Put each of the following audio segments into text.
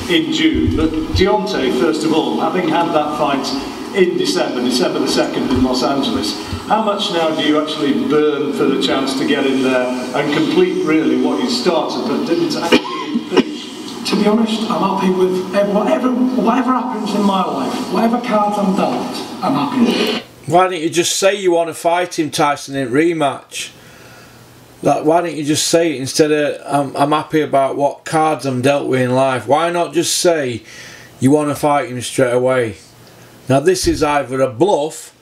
In June, but Deontay, first of all, having had that fight in December the 2nd in Los Angeles, how much now do you actually burn for the chance to get in there and complete really what you started but didn't actually finish? To be honest, I'm happy with whatever happens in my life, whatever cards I'm dealt, I'm happy with. Why don't you just say you want to fight him, Tyson, in rematch? Like, why don't you just say it instead of I'm happy about what cards I'm dealt with in life? Why not just say you want to fight him straight away? Now this is either a bluff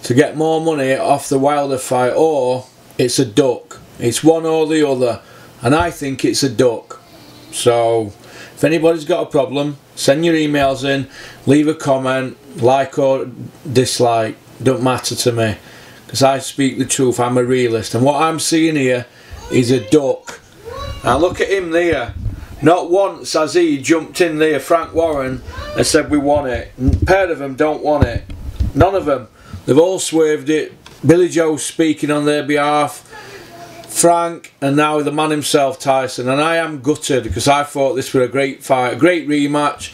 to get more money off the Wilder fight, or it's a duck. It's one or the other, and I think it's a duck. So if anybody's got a problem, send your emails in, leave a comment, like or dislike, don't matter to me. Because I speak the truth, I'm a realist, and what I'm seeing here is a duck. Now look at him there. Not once has he jumped in there, Frank Warren, and said we want it. A pair of them don't want it. None of them. They've all swerved it. Billy Joe's speaking on their behalf, Frank, and now the man himself, Tyson. And I am gutted because I thought this was a great fight, a great rematch.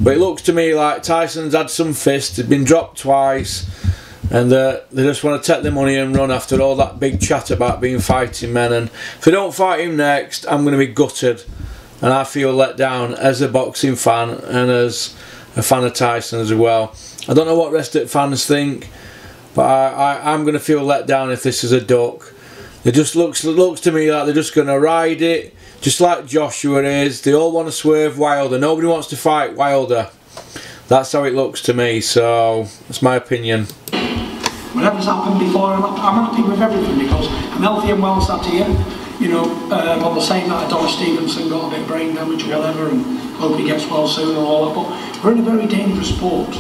But it looks to me like Tyson's had some fists, he's been dropped twice. And they just want to take the money and run after all that big chat about being fighting men. And if they don't fight him next, I'm going to be gutted. And I feel let down as a boxing fan and as a fan of Tyson as well. I don't know what rest of the fans think, but I'm going to feel let down if this is a duck. It just looks to me like they're just going to ride it, just like Joshua is. They all want to swerve Wilder. Nobody wants to fight Wilder. That's how it looks to me, so that's my opinion. Whatever's happened before, I'm happy with everything because I'm healthy and well sat here. You know, on the same night Adonis Stevenson got a bit of brain damage or whatever, and hope he gets well soon and all that. But we're in a very dangerous sport,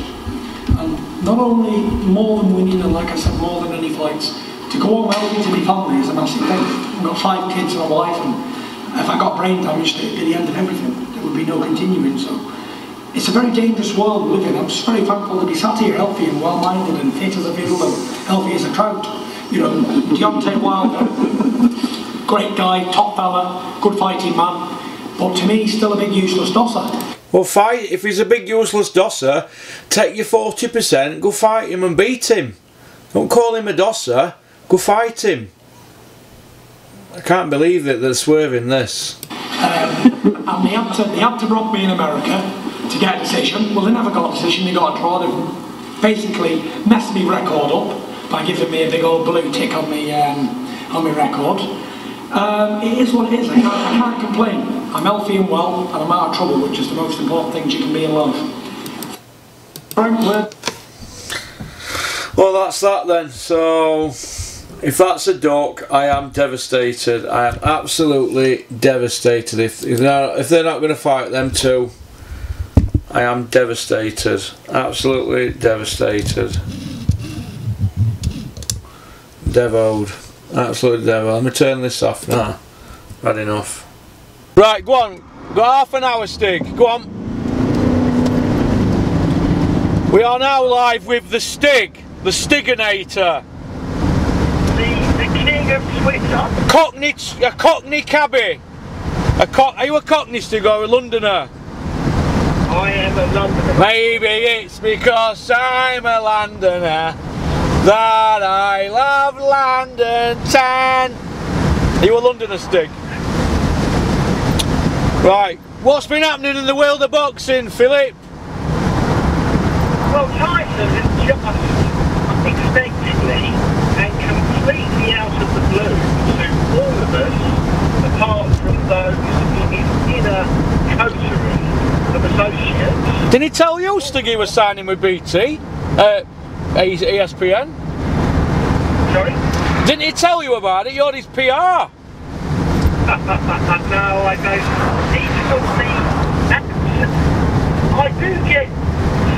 and not only more than winning, and like I said, more than any fights, to go home healthy to be family is a massive thing. I've got 5 kids and a wife, and if I got brain damage, it'd be the end of everything. There would be no continuing. So it's a very dangerous world we live in. I'm just very thankful to be sat here healthy and well-minded and fit as a fiddle and healthy as a trout. You know, Deontay Wilder, great guy, top fella, good fighting man, but to me, still a big useless dosser. Well, fight. If he's a big useless dosser, take your 40%, go fight him and beat him. Don't call him a dosser, go fight him. I can't believe that they're swerving this. And they had to rob me in America to get a decision. Well, they never got a decision, they got a draw. They basically messed my record up by giving me a big old blue tick on my record. It is what it is. I can't complain. I'm healthy and well, and I'm out of trouble, which is the most important thing you can be in life. Well, that's that then. So if that's a duck, I am devastated. I am absolutely devastated. If they're not going to fight them two, I am devastated. Absolutely devastated. Devoed. Absolutely devoed. Let me turn this off now. Had enough. Right, go on. Got half an hour, Stig. Go on. We are now live with the Stig. The Stiginator. The king of Twitter. A Cockney cabbie. Are you a Cockney, Stig, or a Londoner? I am a Londoner. Maybe it's because I'm a Londoner that I love London town. Are you a Londoner, Stig? Right, what's been happening in the world of boxing, Philip? Well, Tyson has just unexpectedly and completely out of the blue to all of us, apart from those in his inner coterie of associates. Didn't he tell you Stiggy was signing with BT? ESPN? Sorry? Didn't he tell you about it? You're his PR. No, I don't. He told me. I do get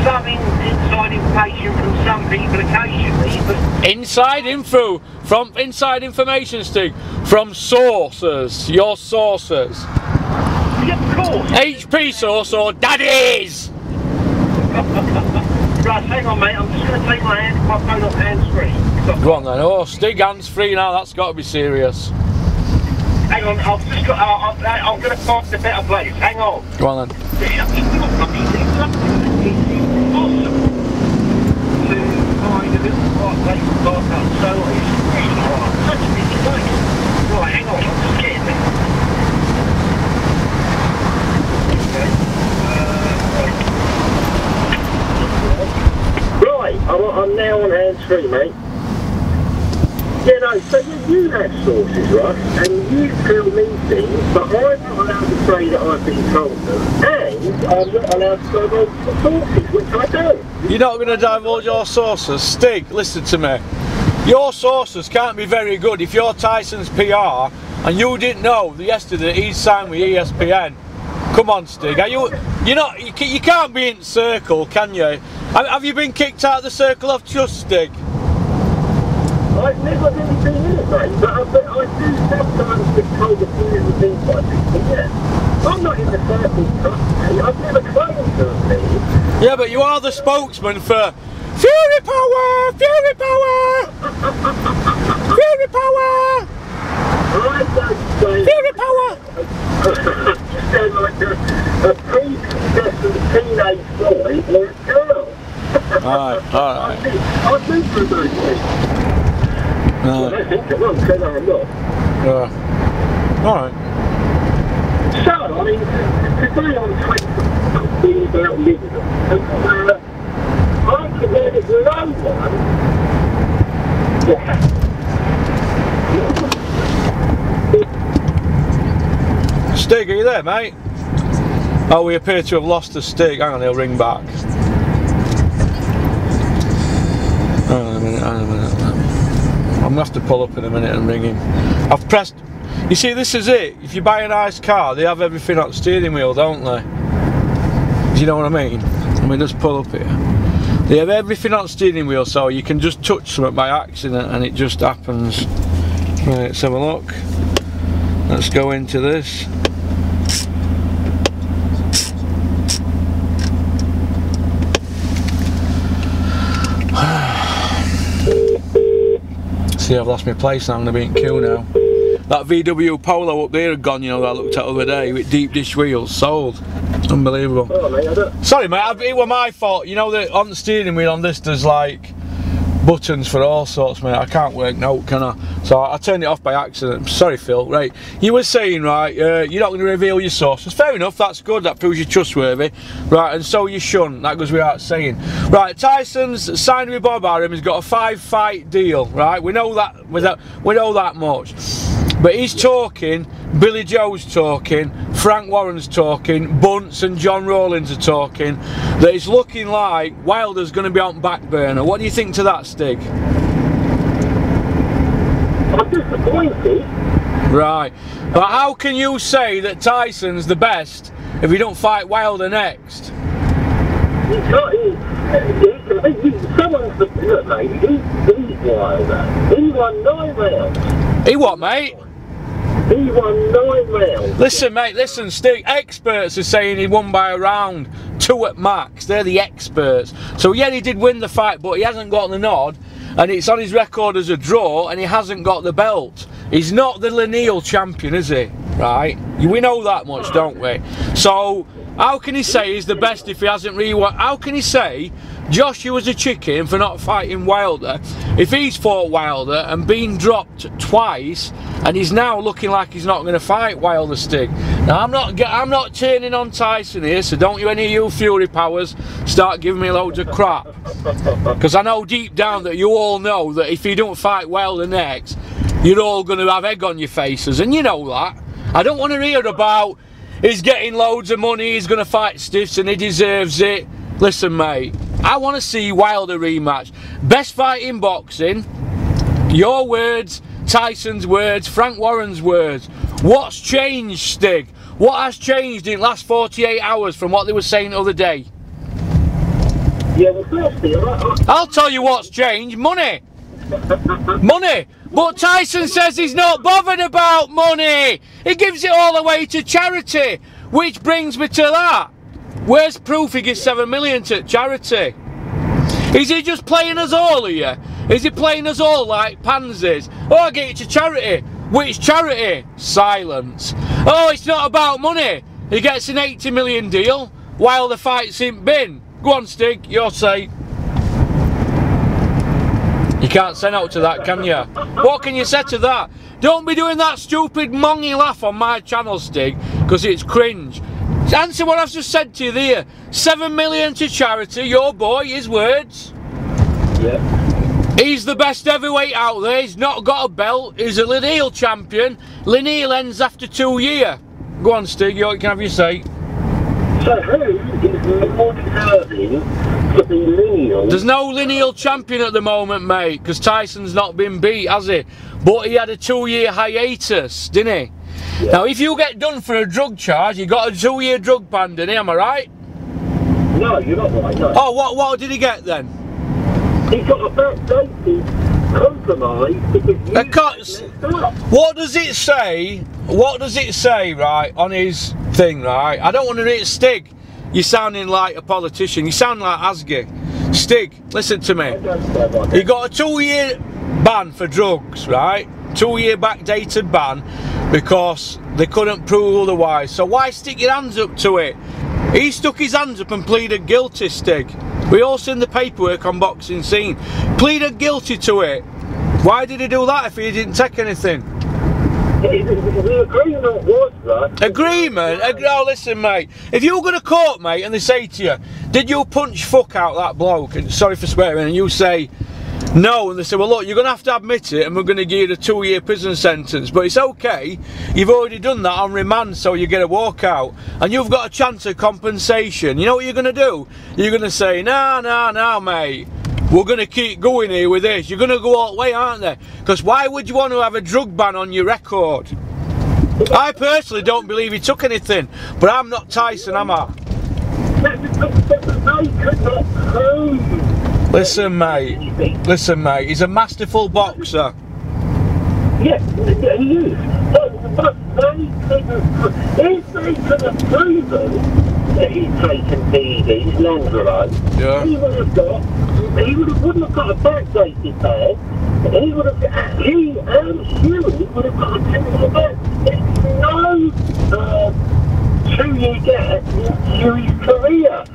some inside information from some people occasionally, but Inside info from inside information, Stig, from sources. Your sources. yeah, of course. HP source or daddies. Right, Just hang on, mate. I'm just going to take my phone off hands-free. Go on then. Oh, Stig hands-free now. That's got to be serious. Hang on, I've just got. I'm going to find a better place. Hang on. Go on then. It's impossible to find a little quiet place to park up. So it's really hard. Such a busy place. Right, hang on. I'm just getting there. Right, I'm now on hands-free, mate. Yeah, no, so you have sources, right? And you tell me things, but I'm not allowed to say that I've been told them. And I'm not allowed to divulge the sources, which I don't. You're not going to divulge your sources? Stig, listen to me. Your sources can't be very good if you're Tyson's PR and you didn't know that yesterday he'd signed with ESPN. Come on, Stig. You can't be in the circle, can you? Have you been kicked out of the circle of trust, Stig? I've never really been in it, mate, but I do sometimes get told a few things like this, yeah. I'm not in the circle of trust, mate. I've never claimed to have been. Yeah, but you are the spokesman for Fury Power! Fury Power! Fury Power! I don't say... Fury Power! You sound like a prepubescent teenage boy or a girl. Alright. I've been through those things. No. Well, I think I'm wrong, so no, I'm not. Alright. So, I mean, today I'm talking about living, and I can there is no one. Stig, are you there, mate? Oh, we appear to have lost the Stig. Hang on, he'll ring back. Hang on a minute. I'm going to have to pull up in a minute and ring him. I've pressed... You see, this is it. If you buy a nice car, they have everything on the steering wheel, don't they? Do you know what I mean? Let me just pull up here. They have everything on the steering wheel, so you can just touch something by accident and it just happens. Right, let's have a look. Let's go into this. See, I've lost my place now, I'm going to be in queue now. That VW Polo up there had gone, you know, that I looked at the other day with deep dish wheels, sold. Unbelievable. Oh, mate, sorry mate, it was my fault. You know that on the steering wheel on this there's like buttons for all sorts, mate. I can't work note, can I? So I turned it off by accident. Sorry Phil. Right, you were saying, right, you're not going to reveal your sources. Fair enough, that's good, that proves you're trustworthy. Right, and so you shouldn't, that goes without saying. Right, Tyson's signed with Bob Arum, he's got a 5-fight deal, right? We know that, we know that much. But he's talking, Billy Joe's talking, Frank Warren's talking, Bunce and John Rawlins are talking, that it's looking like Wilder's going to be on back burner. What do you think to that, Stig? I'm disappointed. Right. But how can you say that Tyson's the best if he don't fight Wilder next? Someone's the pillar, mate. He's Wilder. He won 9 rounds. He what, mate? He won 9 rounds. Listen, mate, listen, Stig, experts are saying he won by a round, 2 at max. They're the experts. So yeah, he did win the fight, but he hasn't got the nod, and it's on his record as a draw, and he hasn't got the belt. He's not the lineal champion, is he? Right? We know that much, don't we? So how can he say he's the best if he hasn't really won? How can he say Joshua's a chicken for not fighting Wilder if he's fought Wilder and been dropped twice, and he's now looking like he's not going to fight Wilder, Stig? Now I'm not turning on Tyson here, so don't you, any of you Fury powers, start giving me loads of crap, because I know deep down that you all know that if he don't fight Wilder next, you're all going to have egg on your faces, and you know that. I don't want to hear about he's getting loads of money, he's going to fight stiffs and he deserves it. Listen, mate, I want to see Wilder rematch. Best fight in boxing. Your words, Tyson's words, Frank Warren's words. What's changed, Stig? What has changed in the last 48 hours from what they were saying the other day? Yeah, well, firstly, I'll tell you what's changed. Money. Money. But Tyson says he's not bothered about money. He gives it all away to charity. Which brings me to that. Where's proof he gives 7 million to charity? Is he just playing us all here? Is he playing us all like pansies? Oh, I get you to charity. Which charity? Silence. Oh, it's not about money. He gets an 80 million deal while the fight's in bin. Go on, Stig, your say. You can't say no to that, can you? What can you say to that? Don't be doing that stupid mongy laugh on my channel, Stig, because it's cringe. Answer what I've just said to you there. 7 million to charity, your boy, his words. Yeah. He's the best heavyweight out there, he's not got a belt, he's a lineal champion. Lineal ends after 2 years. Go on, Stig, you can have your say. So who is more deserving to be lineal? There's no lineal champion at the moment, mate, because Tyson's not been beat, has he? But he had a 2-year hiatus, didn't he? Yeah. Now, if you get done for a drug charge, you got a 2-year drug ban, didn't he? Am I right? No, you're not right, no. Oh, what did he get then? He got a backdated compromise because What does it say? What does it say, right, on his thing, right? I don't want to read Stig. You're sounding like a politician. You sound like Asgi. Stig, listen to me. He got a 2-year ban for drugs, right? 2-year backdated ban because they couldn't prove otherwise. So why stick your hands up to it? He stuck his hands up and pleaded guilty, Stig. We all seen the paperwork on Boxing Scene. Pleaded guilty to it. Why did he do that if he didn't take anything? The agreement was that. Agreement? Oh, listen, mate. If you go to court, mate, and they say to you, did you punch fuck out that bloke? And sorry for swearing. And you say, no. And they say, well, look, you're going to have to admit it and we're going to give you a 2-year prison sentence. But it's okay. You've already done that on remand, so you get a walkout. And you've got a chance of compensation. You know what you're going to do? You're going to say, nah, mate. We're going to keep going here with this. You're going to go all the way, aren't they? Because why would you want to have a drug ban on your record? I personally don't believe he took anything. But I'm not Tyson, am I? Listen, mate. He's a masterful boxer. Yes, he is. But if they could have proven that he'd taken PEDs, Landrolone, yeah. wouldn't have got a backdated ban. He and Fury would have got a 2-year ban. There's no 2-year gap in Fury's career.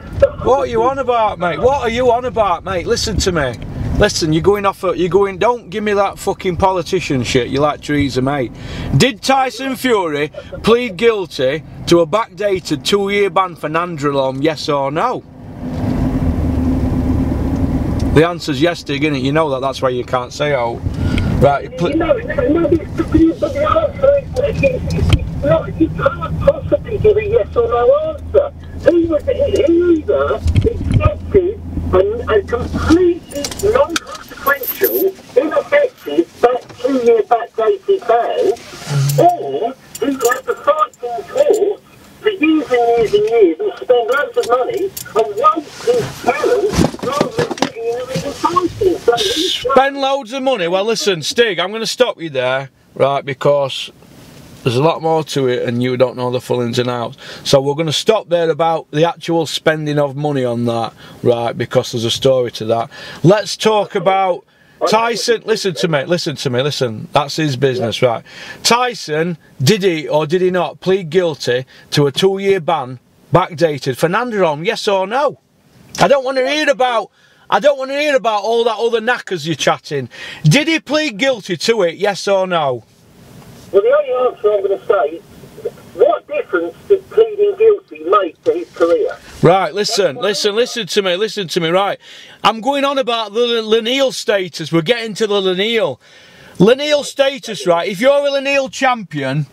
What are you on about, mate? What are you on about, mate? Listen to me. Listen, don't give me that fucking politician shit you like Theresa May. Did Tyson Fury plead guilty to a backdated 2-year ban for Nandrolone, yes or no? The answer's yes, Dig, innit? You know that, that's why you can't say oh. Right, but the answer is, you can't possibly give a yes or no answer. He either accepted a completely non-consequential, ineffective 2-year backdated ban, or he had to fight in court for years and years and spend loads of money and waste his talent rather than getting in a real fighting. So spend loads of money? Well, listen, Stig, I'm going to stop you there, right, because there's a lot more to it and you don't know the full ins and outs. So we're going to stop there about the actual spending of money on that, right, because there's a story to that. Let's talk about Tyson. Listen to me, that's his business, right? Tyson, did he or did he not plead guilty to a 2-year ban, backdated, for Nandrolone, yes or no? I don't want to hear about all that other knackers you're chatting. Did he plead guilty to it, yes or no? Well, the only answer I'm going to say is, what difference does pleading guilty make to his career? Right, listen to me, right. I'm going on about the lineal status. We're getting to the lineal. Lineal status, right. If you're a lineal champion,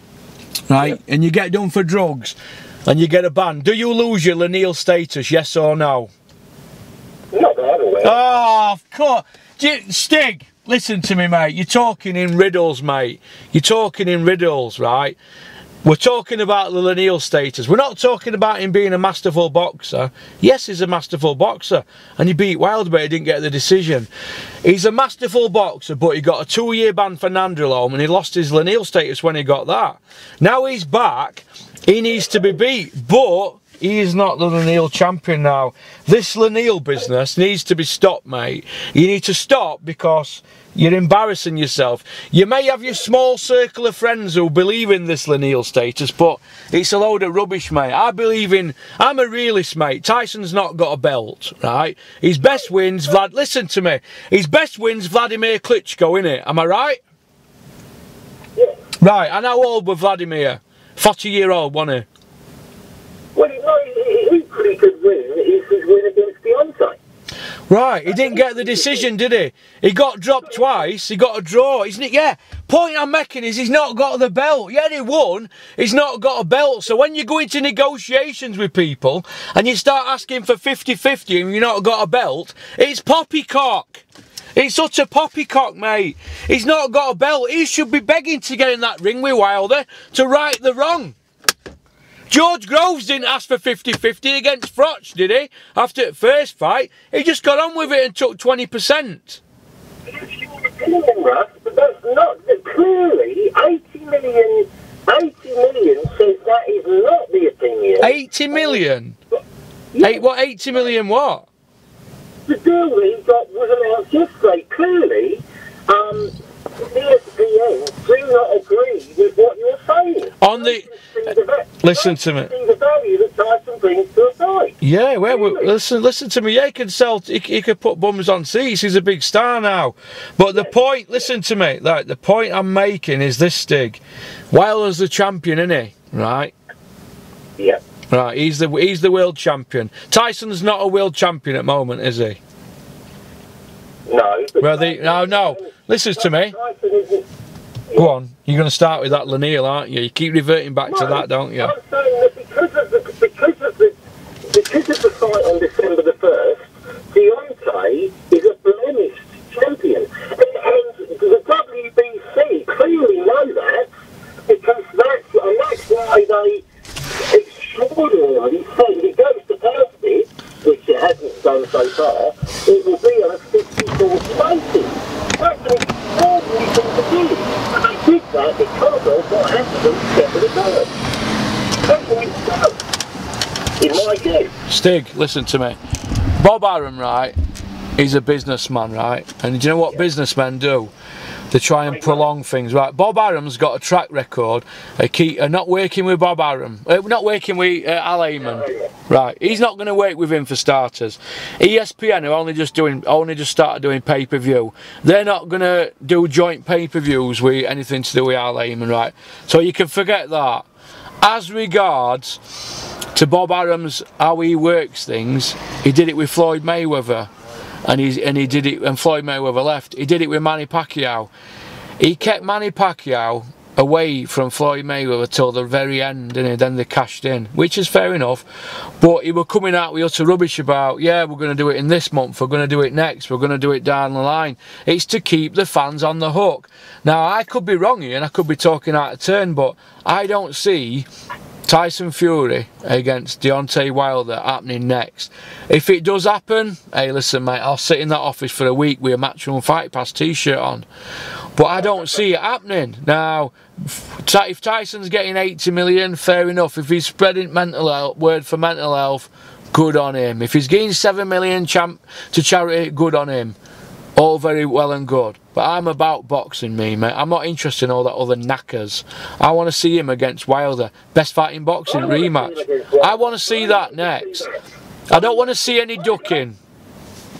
right, and you get done for drugs, and you get a ban, do you lose your lineal status, yes or no? Not that aware. Oh, of course. Stig, listen to me, mate. You're talking in riddles, mate. You're talking in riddles, right? We're talking about the lineal status. We're not talking about him being a masterful boxer. Yes, he's a masterful boxer. And he beat Wilder, but he didn't get the decision. He's a masterful boxer, but he got a 2-year ban for Nandrolone, and he lost his lineal status when he got that. Now he's back. He needs to be beat. But he is not the Lanil champion now. This Lanil business needs to be stopped, mate. You need to stop because you're embarrassing yourself. You may have your small circle of friends who believe in this Lanil status, but it's a load of rubbish, mate. I'm a realist, mate. Tyson's not got a belt, right? His best wins, listen to me. His best wins, Vladimir Klitschko, innit? Am I right? Yeah. Right, and how old was Vladimir? 40-year-old, wasn't he? Well, he equally could win if his win against Deontay. Right, he didn't get the decision, did he? He got dropped twice, he got a draw, isn't it? Yeah, point I'm making is he's not got the belt. Yeah, he won, he's not got a belt. So when you go into negotiations with people and you start asking for 50-50 and you've not got a belt, it's poppycock. It's utter poppycock, mate. He's not got a belt. He should be begging to get in that ring with Wilder to right the wrong. George Groves didn't ask for 50-50 against Froch, did he? After the first fight, he just got on with it and took 20%. That's your opinion, Russ, but that's not clearly 80 million says that is not the opinion. 80 million? Yeah. What 80 million what? The deal we got was announced yesterday. Clearly, ESPN do not agree with what you're saying. On the listen to me. The value that Tyson brings to a fight. Yeah, well, listen to me. Yeah, he can sell. He could put bums on seats. He's a big star now. But the point, listen to me. Like the point I'm making is this, Stig. Wilder's the champion, isn't he? Right. Yeah. Right. He's the world champion. Tyson's not a world champion at the moment, is he? No. Well, no. Listen to me. Go on. You're going to start with that Lanil, aren't you? You keep reverting back to that, don't you? I'm saying that because of the fight on December the 1st, Deontay is a blemished champion. And the WBC clearly know that because that's why they extraordinarily said if it goes to Porky, which it hasn't done so far, it will be on a 50-40 basis. That's an extraordinary thing to do. And they did that because of what happened at the December the 3rd. That's what it's done, in my view. Stig, listen to me. Bob Arum, right, he's a businessman, right? And do you know what businessmen do? They try and prolong things, right? Bob Arum's got a track record. Not working with Bob Arum, not working with Al Heyman, right? He's not going to work with him for starters. ESPN are only just started doing pay-per-view. They're not going to do joint pay-per-views with anything to do with Al Heyman, right? So you can forget that. As regards to Bob Arum's how he works things, he did it with Floyd Mayweather. And he did it when Floyd Mayweather left. He did it with Manny Pacquiao. He kept Manny Pacquiao away from Floyd Mayweather till the very end, and then they cashed in, which is fair enough. But he were coming out with utter rubbish about, yeah, we're going to do it in this month, we're going to do it next, we're going to do it down the line. It's to keep the fans on the hook. Now, I could be wrong here, and I could be talking out of turn, but I don't see Tyson Fury against Deontay Wilder happening next. If it does happen, hey listen mate, I'll sit in that office for a week with a Matchroom Fight Pass t-shirt on. But I don't see it happening. Now, if Tyson's getting 80 million, fair enough. If he's spreading mental health, word for mental health, good on him. If he's getting 7 million to charity, good on him. All very well and good. But I'm about boxing, mate. I'm not interested in all that other knackers. I want to see him against Wilder. Best fight in boxing rematch. I want to see that next. I don't want to see any ducking.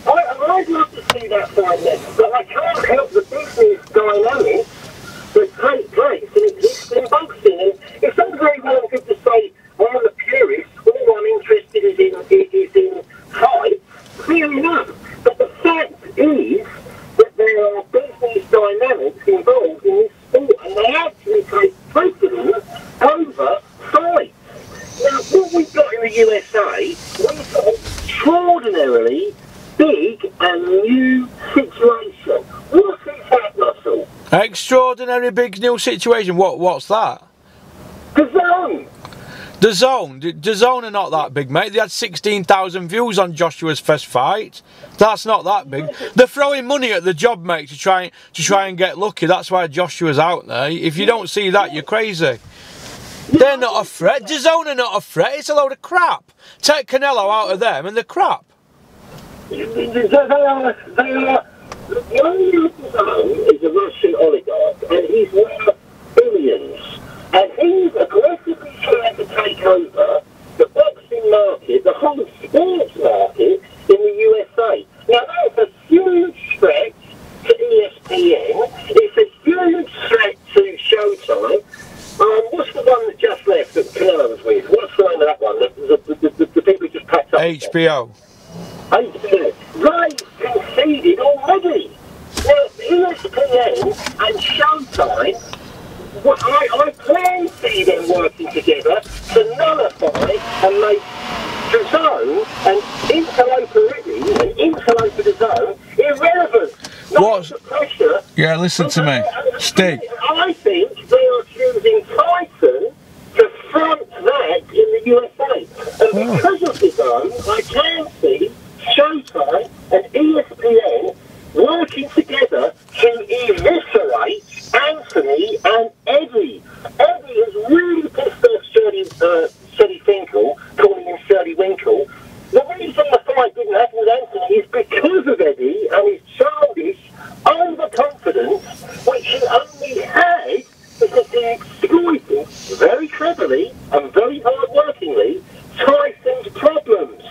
I'd love to see that fight next, but I can't help the business dynamics that take place and exist in boxing. And it's all very well good to say, I'm a purist, all I'm interested is in fights. Fair enough. But the fact is that there are business dynamics involved in this sport, and they actually take precedence over fights. Now, what we've got in the USA, we've got an extraordinarily big and new situation. What is that, Russell? Extraordinary big new situation. What's that? The Zone. The Zone are not that big, mate. They had 16,000 views on Joshua's first fight. That's not that big. They're throwing money at the job, mate, to try and get lucky. That's why Joshua's out there. If you don't see that, you're crazy. They're not a threat. DAZN are not a threat. It's a load of crap. Take Canelo out of them and they're crap. They are. The owner of DAZN is a Russian oligarch, and he's worth billions. And he's aggressively trying to take over the boxing market, the whole sports market in the USA. Now that's a huge threat to ESPN. It's a huge threat to Showtime. What's the one that just left that Canelo was with? What's the name of that one? The people just packed up. HBO. HBO. They conceded already. Now, ESPN and Showtime, I can see them working together to nullify and make DAZN and interloper DAZN irrelevant. What's pressure? Yeah, listen to me. Stig. I think they are choosing TYSON to front that in the USA. And because of DAZN, I can see Showtime and ESPN working together to eviscerate Anthony and Eddie. Eddie has really pissed off Shirley Finkel, calling him Shirley Winkle. The reason the fight didn't happen with Anthony is because of Eddie and his childish overconfidence, which he only had because he exploited very cleverly and very hard-workingly Tyson's problems.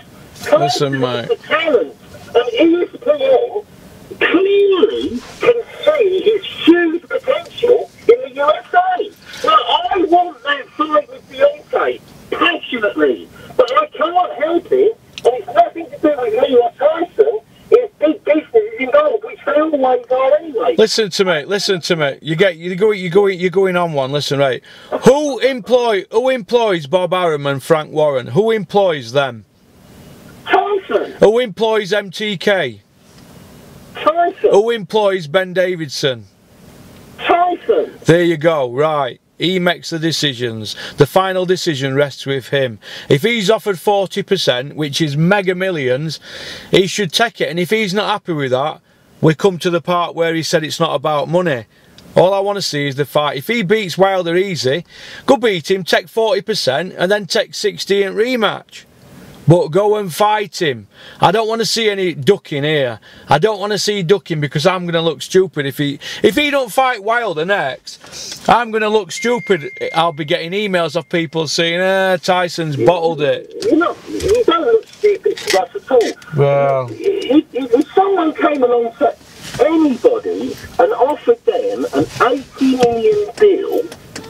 Listen, mate. The talent, and ESPN clearly can see his huge potential in the USA. Now, I want that fight with Deontay passionately, but I can't help it, and it's nothing to do with me or Tyson. It's big business involved, which they always are anyway. Listen to me. You're going on one. Listen, right. Who employs Bob Arum and Frank Warren? Who employs them? Tyson. Who employs MTK? Tyson. Who employs Ben Davidson? Tyson. There you go, right. He makes the decisions. The final decision rests with him. If he's offered 40%, which is mega millions, he should take it. And if he's not happy with that, we come to the part where he said it's not about money. All I want to see is the fight. If he beats Wilder easy, go beat him, take 40%, and then take 60 in rematch. But go and fight him. I don't want to see any ducking here. I don't want to see ducking because I'm going to look stupid if he don't fight Wilder next. I'm going to look stupid. I'll be getting emails of people saying, Tyson's bottled it. You don't look stupid to us at all. Well, if someone came along to anybody and offered them an 80 million deal,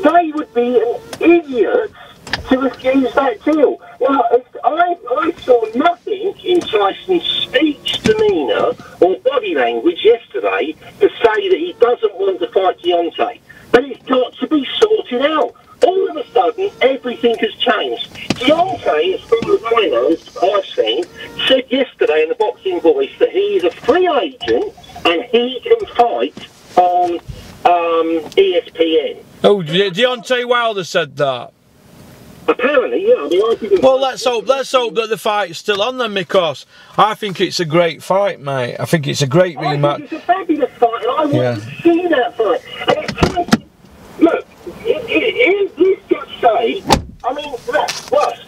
they would be an idiot to refuse that deal. Now, I saw nothing in Tyson's speech, demeanour or body language yesterday to say that he doesn't want to fight Deontay. But it's got to be sorted out. All of a sudden, everything has changed. Deontay, as far as I know, I've seen, said yesterday in the Boxing Voice that he is a free agent and he can fight on ESPN. oh, Deontay Wilder said that. Apparently, yeah. I mean, I didn't. Well, let's hope that the fight's still on then, because I think it's a great fight, mate. I think it's a great rematch. I think it's a fabulous fight, and I want to see that fight. And it's look, let's just say, I mean, look,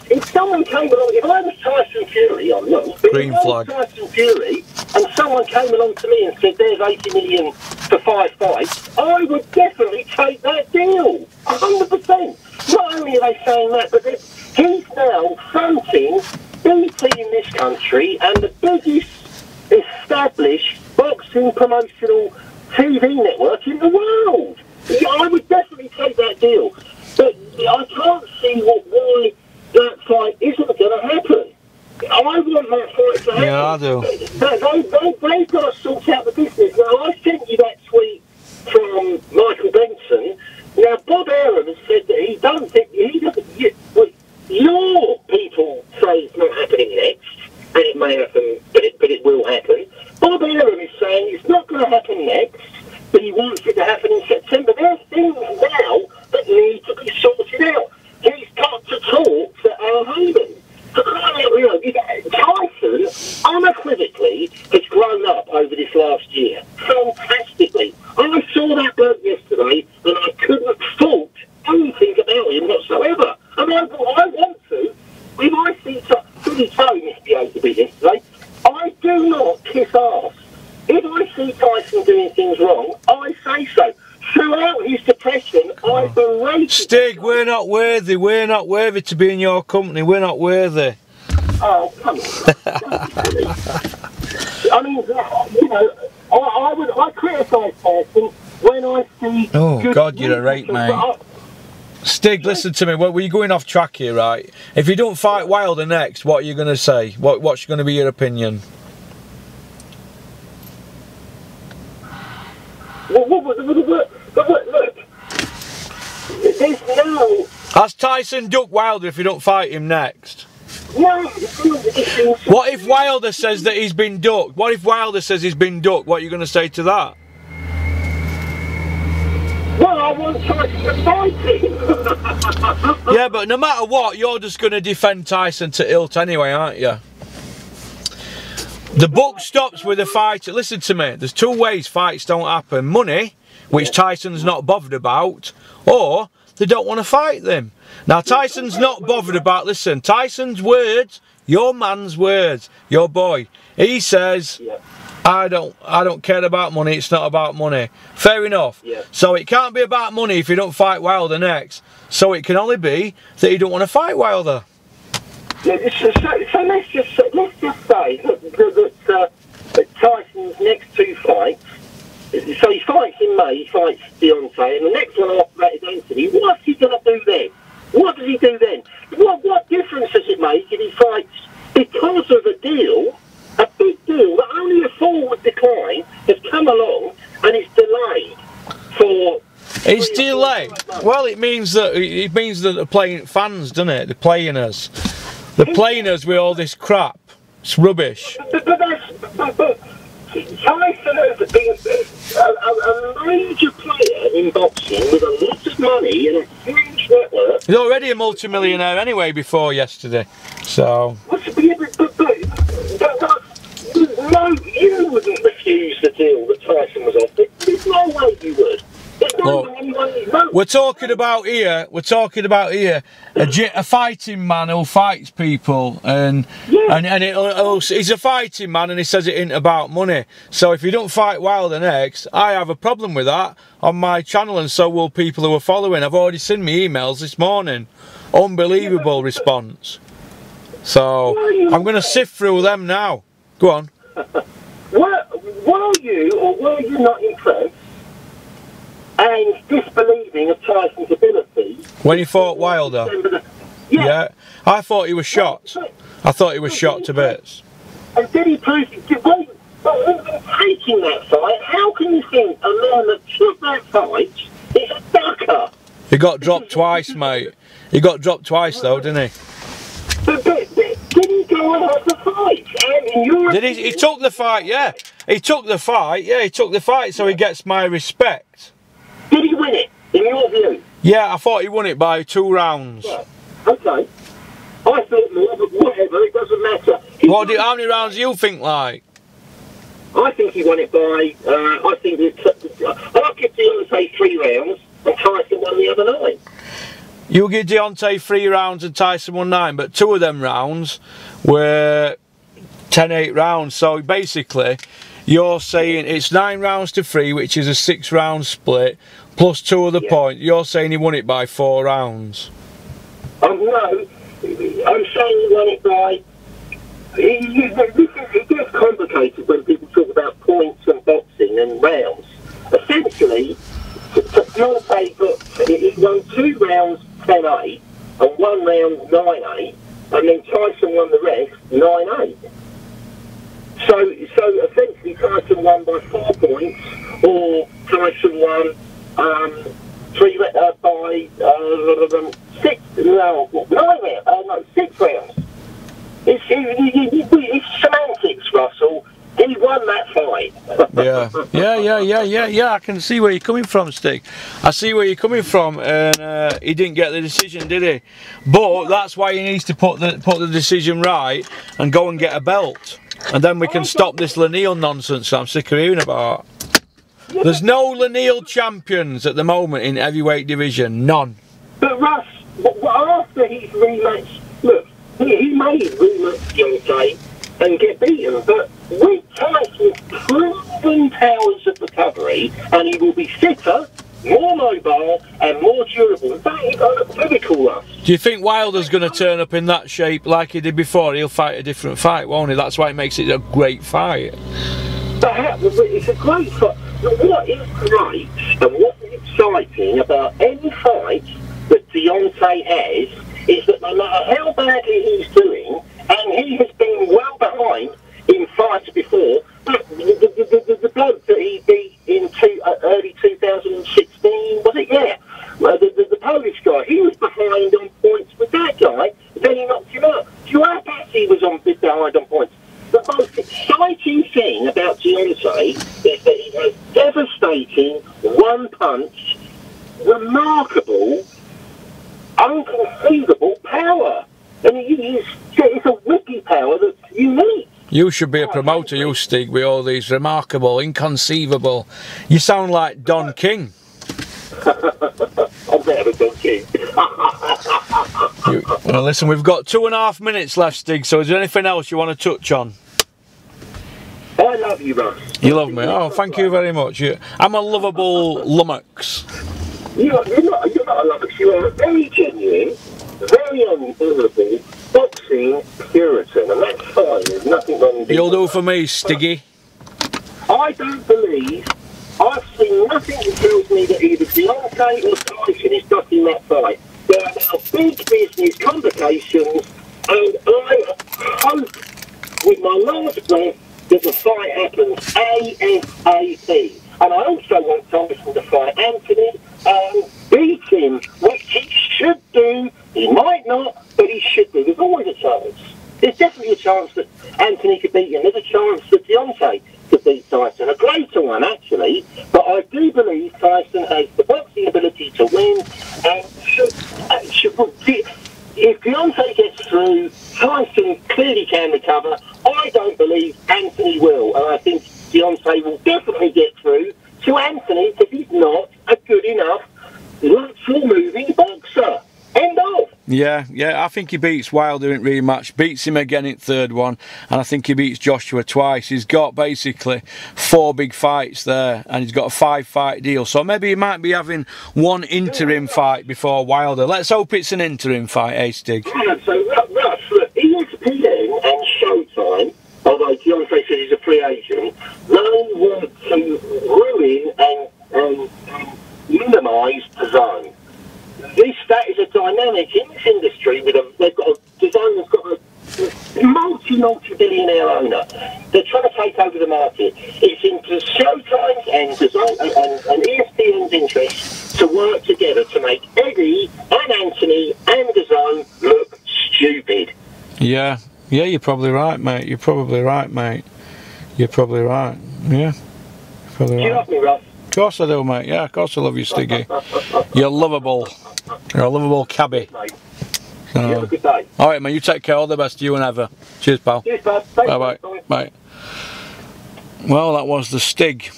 if someone came along, if I was Tyson Fury, I'm not. Green flag. If I was Tyson Fury, and someone came along to me and said, "There's 80 million for 5 fights," I would definitely take that deal, 100%. Not only are they saying that, but he's now fronting BT in this country and the biggest established boxing promotional TV network in the world. I would definitely take that deal. But I can't see why that fight isn't going to happen. I want that fight to happen. Yeah, I do. They've got to sort out the business. Now, I sent you that tweet from Michael Benson. Now, Bob Arum has said that he doesn't. Your people say it's not happening next, and it may happen, but it will happen. Bob Arum is saying it's not going to happen next, but he wants it to happen in September. There are things now that need to be sorted out. He's got to talk to Al Haven. Tyson unequivocally has grown up over this last year, fantastically. I saw that bloke yesterday, and I couldn't fault anything about him whatsoever. see Tyson doing things wrong, I say so. Throughout his depression, I berated Stig, we're not worthy. We're not worthy to be in your company. We're not worthy. Oh, come on. I mean, you know, I criticise Tyson when I see. Oh God, you're a right mate. Stig, listen to me. We're going off track here, right? If you don't fight Wilder next, what are you going to say? What's going to be your opinion? Look, there's no. Has Tyson ducked Wilder if you don't fight him next? No. What if Wilder says that he's been ducked? What if Wilder says he's been ducked? What are you going to say to that? Well, I want Tyson to fight him. Yeah, but no matter what, you're just going to defend Tyson to hilt anyway, aren't you? The buck stops with a fighter. Listen to me. There's two ways fights don't happen. Money, which Tyson's not bothered about, or they don't want to fight them. Now, Tyson's not bothered about, listen, Tyson's words, your man's words, your boy. He says, I don't care about money, it's not about money. Fair enough. Yeah. So it can't be about money if you don't fight Wilder next. So it can only be that you don't want to fight Wilder. Yeah, so let's just say that Tyson's next two fights, so he fights in May, he fights Deontay, and the next one after that is Anthony. What's he going to do then? What does he do then? What difference does it make if he fights because of a deal, a big deal that only a forward decline has come along and it's delayed for... It's delayed. Well, it means that they're playing fans, doesn't it? They're playing us. They're playing us with all this crap. It's rubbish. But Tyson has been a major player in boxing with a lot of money and a huge network. He's already a multi-millionaire anyway before yesterday. So. No, you wouldn't refuse the deal that Tyson was offered. There's no way you would. Look, we're talking about here a fighting man who fights people, and he's a fighting man, and he says it ain't about money. So if you don't fight Wilder next, I have a problem with that on my channel, and so will people who are following. I've already seen me emails this morning. Unbelievable response. So I'm going to sift through them now. Go on. Were you not impressed and disbelieving of Tyson's ability when he fought Wilder? Yeah, I thought he was shot. I thought he was shot to bits. And did he prove it? Taking that fight, how can you think a man that took that fight is a ducker? He got dropped twice, mate. He got dropped twice though, didn't he? But did he go on with the fight? Did he? He took the fight, yeah. He took the fight, yeah. He took the fight, so he gets my respect. Did he win it, in your view? Yeah, I thought he won it by 2 rounds. Yeah. Okay. I thought more, but whatever, it doesn't matter. How many rounds do you think like? I think he won it by, I'll give Deontay 3 rounds, and Tyson won the other 9. You give Deontay 3 rounds and Tyson won 9, but 2 of them rounds were 10-8 rounds. So basically, you're saying it's 9 rounds to 3, which is a 6-round split, plus 2 of the points. You're saying he won it by 4 rounds. No, I'm saying he won it by... It gets complicated when people talk about points and boxing and rounds. Essentially, Deontay he won 2 rounds 10-8 and 1 round 9-8, and then Tyson won the rest 9-8. So essentially Tyson won by 4 points, or Tyson won by 6 rounds. It's semantics, Russell. He won that fight. Yeah. I can see where you're coming from, Stig. I see where you're coming from, and he didn't get the decision, did he? But that's why he needs to put the decision right and go and get a belt, and then we can stop this Lanneal nonsense that I'm sick of hearing about. There's no Lanneal champions at the moment in heavyweight division, none. But Russ, after his rematch, look, he may rematch Deontay and get beaten, but with Tyson's proven powers of recovery, and he will be fitter, more mobile, and more durable. In fact, he's got a biblical lust. Do you think Wilder's going to turn up in that shape like he did before? He'll fight a different fight, won't he? That's why it makes it a great fight. Perhaps, it's a great fight. What is great and what is exciting about any fight that Deontay has is that no matter how badly he's doing, and he has been well behind in fights before, the bloke that he beat in early 2016, was it? Yeah. The Polish guy, he was behind on points with that guy, then he knocked him out. Do you know how bad he was behind on points? The most exciting thing about Deontay is that he has devastating, one-punch, remarkable, unconceivable power. And it's a wicked power that's unique. You should be a promoter, you Stig, with all these remarkable, inconceivable. You sound like Don King. I'm better than Don King. Well, listen, we've got 2.5 minutes left, Stig, so is there anything else you want to touch on? I love you, Russ. You love me? Oh, thank you very much. I'm a lovable lummox. You're not a lummox, you are a very genuine, very honourable boxing Puritan, and that's fine, there's nothing wrong with it. You'll do for me, Stiggy. I don't believe, I've seen nothing that tells me that either Deontay or Tyson is ducking that fight. There are now big business complications, and I hope with my last breath that the fight happens ASAP. And I also want Tyson to fight Anthony and beat him, which he should do. He might not, but he should do. There's always a chance. There's definitely a chance that Anthony could beat him. There's a chance that Deontay could beat Tyson. A greater one, actually. But I do believe Tyson has the boxing ability to win. And if Deontay gets through, Tyson clearly can recover. I don't believe Anthony will. And I think Deontay will definitely get through to Anthony because he's not a good enough lateral moving boxer. End of. Yeah, I think he beats Wilder in rematch, beats him again in third one, and I think he beats Joshua twice. He's got basically 4 big fights there, and he's got a 5-fight deal, so maybe he might be having one interim fight before Wilder. Let's hope it's an interim fight, eh, Stig? So, Russ, look, ESPN and Showtime, although Deontay says he's a free agent, they want to ruin and minimise the zone. That is a dynamic in this industry. They've got a zone that's got a multi-billionaire owner. They're trying to take over the market. It's into Showtime's and ESPN's interest to work together to make Eddie and Anthony and the zone look stupid. Yeah, you're probably right, mate. You're probably right. Yeah, you're probably right. Do you love me, Russ? Of course I do, mate. Yeah, of course I love you, Stiggy. You're lovable. You're a lovable cabbie. You have a good day. Alright, man, you take care. All the best to you and ever. Cheers, pal. Cheers, pal. Bye-bye. Bye. Well, that was the Stig,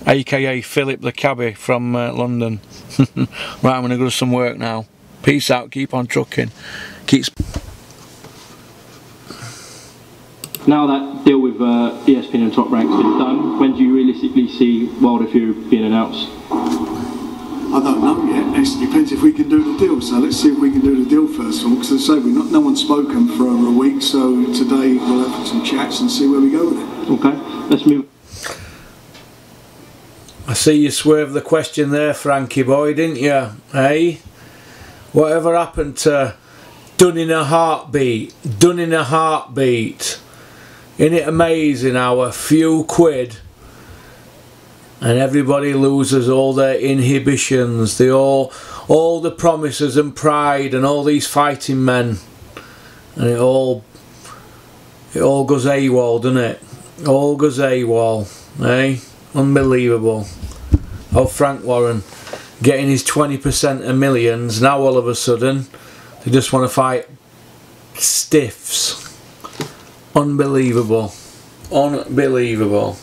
a.k.a. Philip the cabbie from London. Right, I'm going to go to some work now. Peace out. Keep on trucking. Now that deal with ESPN and Top Rank's been done, when do you realistically see Wilder Fury being announced? I don't know yet. It depends if we can do the deal. So let's see if we can do the deal first of all. Because as I say, no one's spoken for over a week. So today we'll have some chats and see where we go with it. Okay, let's move. I see you swerved the question there, Frankie boy, didn't you? Hey, whatever happened to done in a heartbeat? Done in a heartbeat. Isn't it amazing how a few quid and everybody loses all their inhibitions, all the promises and pride and all these fighting men, and it all goes AWOL, doesn't it? All goes AWOL, eh? Unbelievable. Oh, Frank Warren getting his 20% of millions, now all of a sudden they just want to fight stiffs. Unbelievable. Unbelievable.